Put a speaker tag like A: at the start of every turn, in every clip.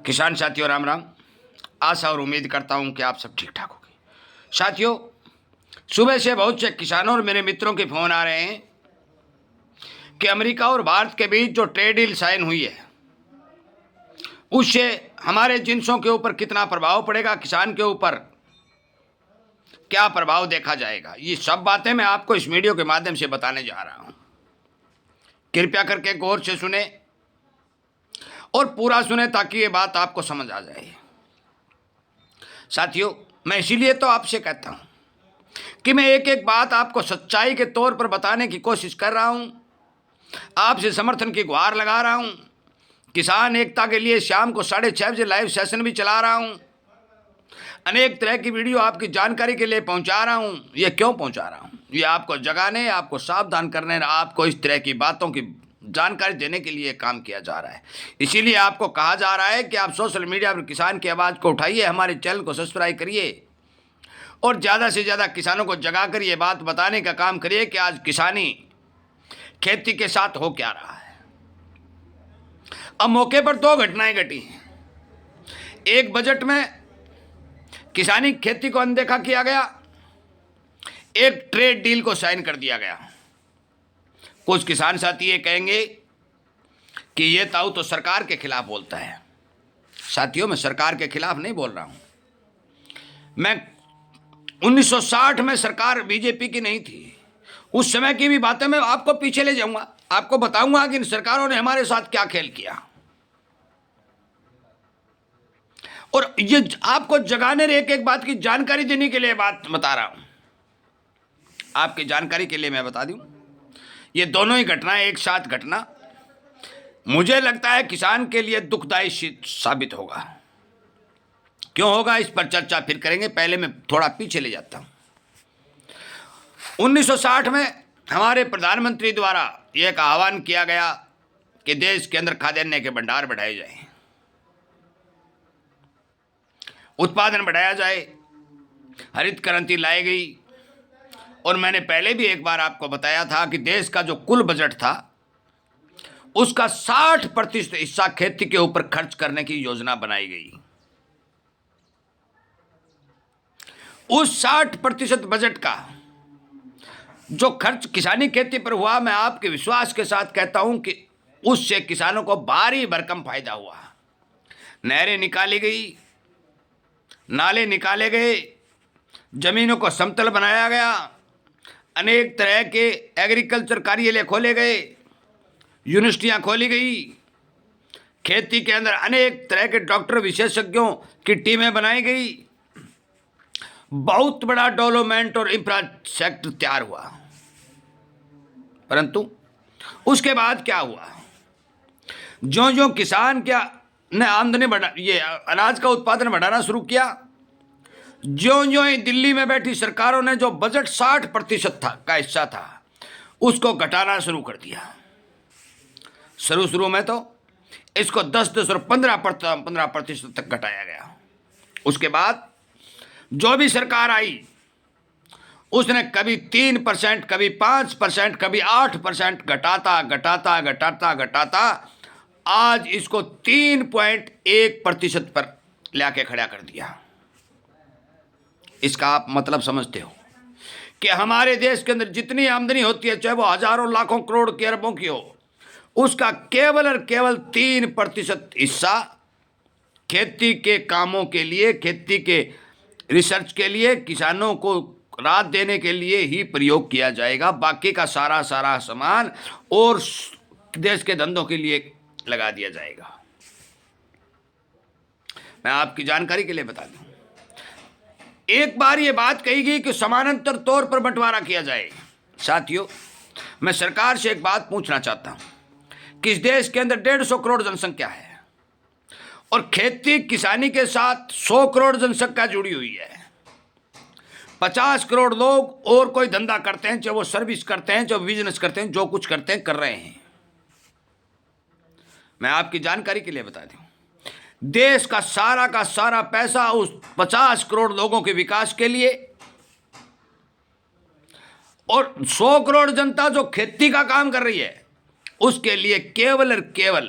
A: किसान साथियों राम राम। आशा और उम्मीद करता हूं कि आप सब ठीक ठाक होंगे। साथियों, सुबह से बहुत से किसानों और मेरे मित्रों के फोन आ रहे हैं कि अमेरिका और भारत के बीच जो ट्रेड डील साइन हुई है उससे हमारे जिन्सों के ऊपर कितना प्रभाव पड़ेगा, किसान के ऊपर क्या प्रभाव देखा जाएगा। ये सब बातें मैं आपको इस वीडियो के माध्यम से बताने जा रहा हूं। कृपया करके गौर से सुने और पूरा सुने ताकि ये बात आपको समझ आ जाए। साथियों, मैं इसीलिए तो आपसे कहता हूं कि मैं एक एक बात आपको सच्चाई के तौर पर बताने की कोशिश कर रहा हूं, आपसे समर्थन की गुहार लगा रहा हूं। किसान एकता के लिए शाम को 6:30 बजे लाइव सेशन भी चला रहा हूं। अनेक तरह की वीडियो आपकी जानकारी के लिए पहुंचा रहा हूं। ये क्यों पहुंचा रहा हूं? ये आपको जगाने, आपको सावधान करने, आपको इस तरह की बातों की जानकारी देने के लिए काम किया जा रहा है। इसीलिए आपको कहा जा रहा है कि आप सोशल मीडिया पर किसान की आवाज़ को उठाइए, हमारे चैनल को सब्सक्राइब करिए और ज़्यादा से ज़्यादा किसानों को जगा कर ये बात बताने का काम करिए कि आज किसानी खेती के साथ हो क्या रहा है। अब मौके पर दो घटनाएं घटी हैं। एक, बजट में किसानी खेती को अनदेखा किया गया, एक ट्रेड डील को साइन कर दिया गया। कुछ किसान साथी ये कहेंगे कि ये ताऊ तो सरकार के खिलाफ बोलता है। साथियों, मैं सरकार के खिलाफ नहीं बोल रहा हूं। मैं 1960 में सरकार बीजेपी की नहीं थी, उस समय की भी बातें मैं आपको पीछे ले जाऊंगा, आपको बताऊंगा कि इन सरकारों ने हमारे साथ क्या खेल किया। और ये आपको जगाने एक एक बात की जानकारी देने के लिए बात बता रहा हूं। आपकी जानकारी के लिए मैं बता दूं, ये दोनों ही घटनाएं एक साथ घटना मुझे लगता है किसान के लिए दुखदायी साबित होगा। क्यों होगा, इस पर चर्चा फिर करेंगे। पहले मैं थोड़ा पीछे ले जाता हूं। 1960 में हमारे प्रधानमंत्री द्वारा यह एक आह्वान किया गया कि देश के अंदर खाद्यान्न के भंडार बढ़ाए जाएं, उत्पादन बढ़ाया जाए, हरित क्रांति लाई गई। और मैंने पहले भी एक बार आपको बताया था कि देश का जो कुल बजट था उसका 60% हिस्सा खेती के ऊपर खर्च करने की योजना बनाई गई। उस 60% बजट का जो खर्च किसानी खेती पर हुआ, मैं आपके विश्वास के साथ कहता हूं कि उससे किसानों को भारी भरकम फायदा हुआ। नहरें निकाली गई, नाले निकाले गए, जमीनों को समतल बनाया गया, अनेक तरह के एग्रीकल्चर कार्यालय खोले गए, यूनिवर्सिटियां खोली गई, खेती के अंदर अनेक तरह के डॉक्टर विशेषज्ञों की टीमें बनाई गई, बहुत बड़ा डेवलपमेंट और इंफ्रास्ट्रक्चर तैयार हुआ। परंतु उसके बाद क्या हुआ, जो जो किसान क्या ने आमदनी बढ़ा, ये अनाज का उत्पादन बढ़ाना शुरू किया, ज्यों ज्यों ही दिल्ली में बैठी सरकारों ने जो बजट 60% था का हिस्सा था उसको घटाना शुरू कर दिया। शुरू में तो इसको 10 और 15% तक घटाया गया। उसके बाद जो भी सरकार आई उसने कभी 3%, कभी 5%, कभी 8% घटाता आज इसको 3.1% पर लाके खड़ा कर दिया। इसका आप मतलब समझते हो कि हमारे देश के अंदर जितनी आमदनी होती है, चाहे वो हजारों लाखों करोड़ की अरबों की हो, उसका केवल और केवल 3% हिस्सा खेती के कामों के लिए, खेती के रिसर्च के लिए, किसानों को राहत देने के लिए ही प्रयोग किया जाएगा। बाकी का सारा सामान और देश के धंधों के लिए लगा दिया जाएगा। मैं आपकी जानकारी के लिए बता दूं, एक बार ये बात कही गई कि समानांतर तौर पर बंटवारा किया जाए। साथियों, मैं सरकार से एक बात पूछना चाहता हूं कि इस देश के अंदर 150 करोड़ जनसंख्या है और खेती किसानी के साथ 100 करोड़ जनसंख्या जुड़ी हुई है। 50 करोड़ लोग और कोई धंधा करते हैं, चाहे वो सर्विस करते हैं, चाहे बिजनेस करते हैं, जो कुछ करते हैं कर रहे हैं। मैं आपकी जानकारी के लिए बता दूं, देश का सारा पैसा उस 50 करोड़ लोगों के विकास के लिए और 100 करोड़ जनता जो खेती का काम कर रही है उसके लिए केवल और केवल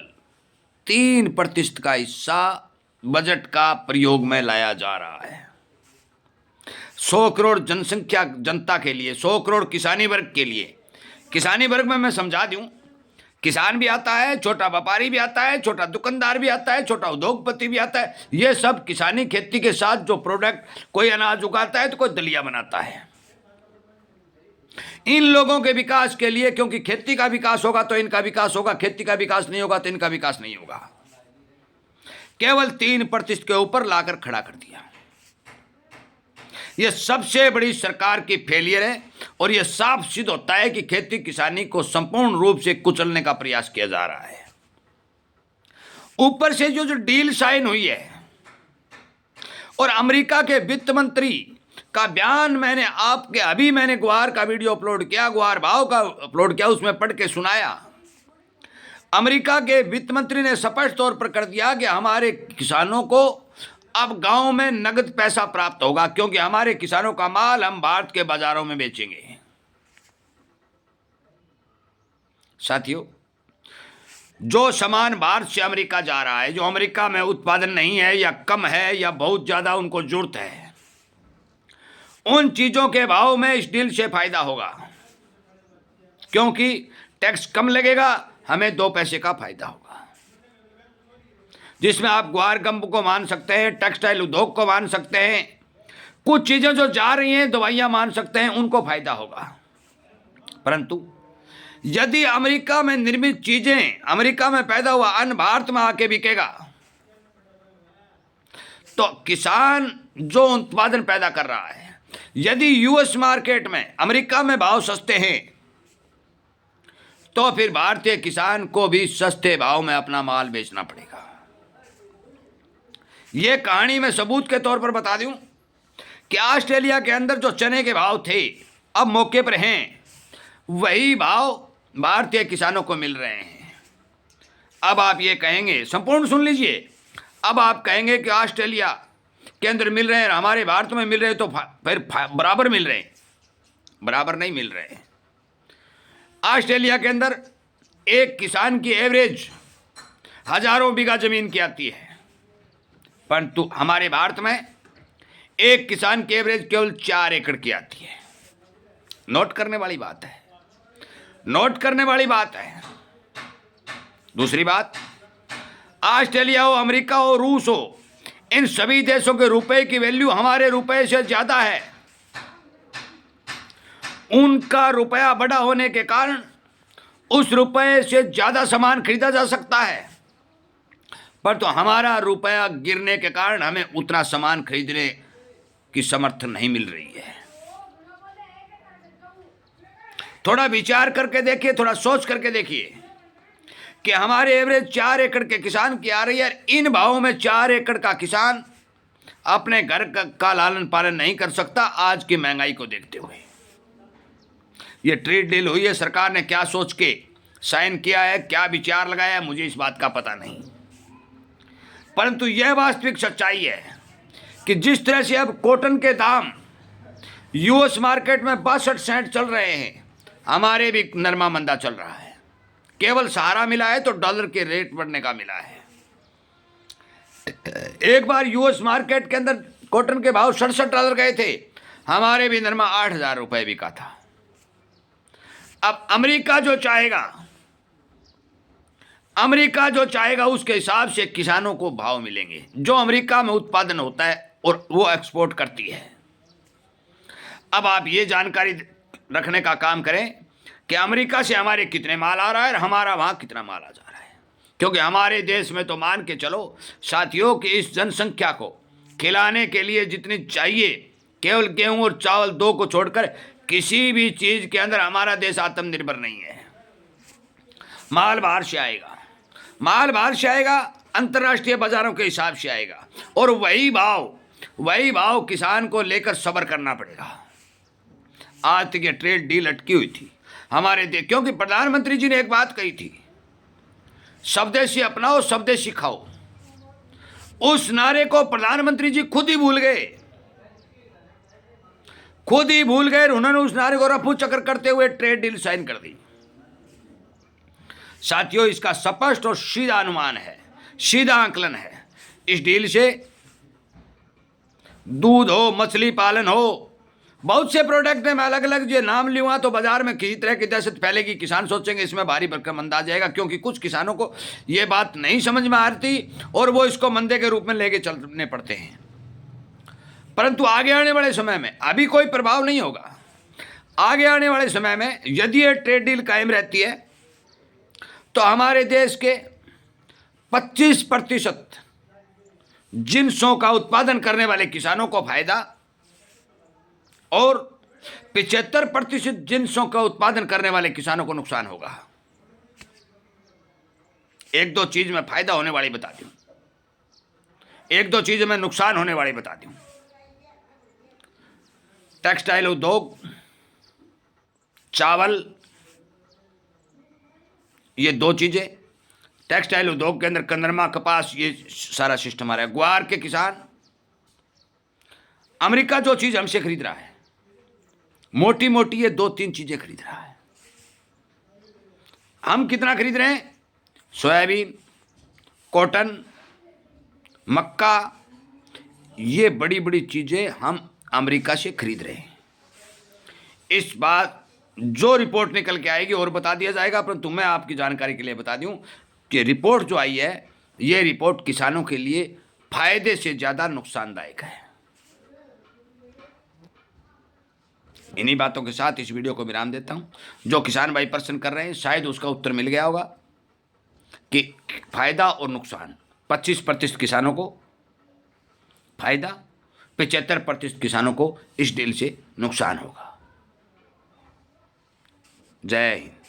A: 3% का हिस्सा बजट का प्रयोग में लाया जा रहा है। 100 करोड़ जनसंख्या जनता के लिए, 100 करोड़ किसानी वर्ग के लिए। किसानी वर्ग में मैं समझा दूं, किसान भी आता है, छोटा व्यापारी भी आता है, छोटा दुकानदार भी आता है, छोटा उद्योगपति भी आता है। ये सब किसानी खेती के साथ जो प्रोडक्ट, कोई अनाज उगाता है तो कोई दलिया बनाता है। इन लोगों के विकास के लिए, क्योंकि खेती का विकास होगा तो इनका विकास होगा, खेती का विकास नहीं होगा तो इनका विकास नहीं होगा। केवल 3% के ऊपर लाकर खड़ा कर दिया। यह सबसे बड़ी सरकार की फेलियर है और यह साफ सिद्ध होता है कि खेती किसानी को संपूर्ण रूप से कुचलने का प्रयास किया जा रहा है। ऊपर से जो डील साइन हुई है और अमेरिका के वित्त मंत्री का बयान, मैंने गुआर का वीडियो अपलोड किया, गुआर भाव का अपलोड किया, उसमें पढ़ के सुनाया। अमेरिका के वित्त मंत्री ने स्पष्ट तौर पर कर दिया कि हमारे किसानों को अब गांव में नगद पैसा प्राप्त होगा, क्योंकि हमारे किसानों का माल हम भारत के बाजारों में बेचेंगे। साथियों, जो सामान भारत से अमेरिका जा रहा है, जो अमेरिका में उत्पादन नहीं है या कम है या बहुत ज्यादा उनको जरूरत है, उन चीजों के भाव में इस डील से फायदा होगा, क्योंकि टैक्स कम लगेगा, हमें 2 पैसे का फायदा होगा। जिसमें आप ग्वार गंब को मान सकते हैं, टेक्सटाइल उद्योग को मान सकते हैं, कुछ चीजें जो जा रही हैं, दवाइयां मान सकते हैं, उनको फायदा होगा। परंतु यदि अमेरिका में निर्मित चीजें, अमेरिका में पैदा हुआ अन्न भारत में आके बिकेगा, तो किसान जो उत्पादन पैदा कर रहा है, यदि यूएस मार्केट में, अमेरिका में भाव सस्ते हैं, तो फिर भारतीय किसान को भी सस्ते भाव में अपना माल बेचना पड़ेगा। यह कहानी मैं सबूत के तौर पर बता दूं कि ऑस्ट्रेलिया के अंदर जो चने के भाव थे, अब मौके पर हैं, वही भाव भारतीय किसानों को मिल रहे हैं। अब आप ये कहेंगे, संपूर्ण सुन लीजिए, अब आप कहेंगे कि ऑस्ट्रेलिया के अंदर मिल रहे हैं, हमारे भारत में मिल रहे हैं, तो फिर बराबर मिल रहे हैं। बराबर नहीं मिल रहे हैं। ऑस्ट्रेलिया के अंदर एक किसान की एवरेज हजारों बीघा जमीन की आती है, परंतु हमारे भारत में एक किसान की एवरेज केवल 4 एकड़ की आती है। नोट करने वाली बात है, नोट करने वाली बात है। दूसरी बात, ऑस्ट्रेलिया हो, अमेरिका हो, रूस हो, इन सभी देशों के रुपए की वैल्यू हमारे रुपए से ज्यादा है। उनका रुपया बड़ा होने के कारण उस रुपए से ज्यादा सामान खरीदा जा सकता है, पर तो हमारा रुपया गिरने के कारण हमें उतना सामान खरीदने की समर्थन नहीं मिल रही है। थोड़ा विचार करके देखिए, थोड़ा सोच करके देखिए कि हमारे एवरेज 4 एकड़ के किसान की आ रही है, इन भावों में 4 एकड़ का किसान अपने घर का लालन पालन नहीं कर सकता आज की महंगाई को देखते हुए। ये ट्रेड डील हुई है, सरकार ने क्या सोच के साइन किया है, क्या विचार लगाया है, मुझे इस बात का पता नहीं, परंतु यह वास्तविक सच्चाई है कि जिस तरह से अब कॉटन के दाम यूएस मार्केट में 62 सेंट चल रहे हैं, हमारे भी नरमा मंदा चल रहा है। केवल सहारा मिला है तो डॉलर के रेट बढ़ने का मिला है। एक बार यूएस मार्केट के अंदर कॉटन के भाव $67 गए थे, हमारे भी नरमा 8,000 रुपए बिका था। अब अमेरिका जो चाहेगा उसके हिसाब से किसानों को भाव मिलेंगे। जो अमेरिका में उत्पादन होता है और वो एक्सपोर्ट करती है। अब आप ये जानकारी रखने का काम करें कि अमेरिका से हमारे कितने माल आ रहा है और हमारा वहां कितना माल आ जा रहा है, क्योंकि हमारे देश में तो मान के चलो साथियों कि इस जनसंख्या को खिलाने के लिए जितनी चाहिए, केवल गेहूं और चावल 2 को छोड़कर किसी भी चीज के अंदर हमारा देश आत्मनिर्भर नहीं है। माल बाहर से आएगा, माल बाहर से आएगा, अंतर्राष्ट्रीय बाजारों के हिसाब से आएगा, और वही भाव किसान को लेकर सब्र करना पड़ेगा। आज तक ये ट्रेड डील अटकी हुई थी हमारे देश, क्योंकि प्रधानमंत्री जी ने एक बात कही थी, स्वदेशी अपनाओ स्वदेशी खाओ। उस नारे को प्रधानमंत्री जी खुद ही भूल गए, उन्होंने उस नारे को रफू चक्कर करते हुए ट्रेड डील साइन कर दी। साथियों, इसका स्पष्ट और सीधा अनुमान है, सीधा आकलन है इस डील से दूध हो, मछली पालन हो, बहुत से प्रोडक्ट हैं, मैं अलग अलग जो नाम लूँगा तो बाजार में किसी तरह की दहशत फैलेगी। किसान सोचेंगे इसमें भारी भरकम मंदा आ जाएगा, क्योंकि कुछ किसानों को ये बात नहीं समझ में आती और वो इसको मंदे के रूप में लेके चलने पड़ते हैं। परंतु आगे आने वाले समय में अभी कोई प्रभाव नहीं होगा। आगे आने वाले समय में यदि ये ट्रेड डील कायम रहती है तो हमारे देश के 25% जिन्सों का उत्पादन करने वाले किसानों को फायदा और 75% जिन्सों का उत्पादन करने वाले किसानों को नुकसान होगा। एक दो चीज में फायदा होने वाली बता दूं, एक दो चीज में नुकसान होने वाली बता दूं। टेक्सटाइल उद्योग, चावल, ये दो चीजें। टेक्सटाइल उद्योग के अंदर कंदरमा, कपास, ये सारा सिस्टम आ रहा है। ग्वार के किसान, अमेरिका जो चीज हमसे खरीद रहा है मोटी मोटी ये 2-3 चीजें खरीद रहा है। हम कितना खरीद रहे हैं? सोयाबीन, कॉटन, मक्का, ये बड़ी बड़ी चीजें हम अमेरिका से खरीद रहे हैं। इस बात जो रिपोर्ट निकल के आएगी और बता दिया जाएगा, परंतु मैं आपकी जानकारी के लिए बता दूं कि रिपोर्ट जो आई है ये रिपोर्ट किसानों के लिए फायदे से ज्यादा नुकसानदायक है। इन्हीं बातों के साथ इस वीडियो को विराम देता हूं। जो किसान भाई प्रश्न कर रहे हैं शायद उसका उत्तर मिल गया होगा कि फायदा और नुकसान। 25% किसानों को फायदा, 75% किसानों को इस डील से नुकसान होगा। जय हिंद।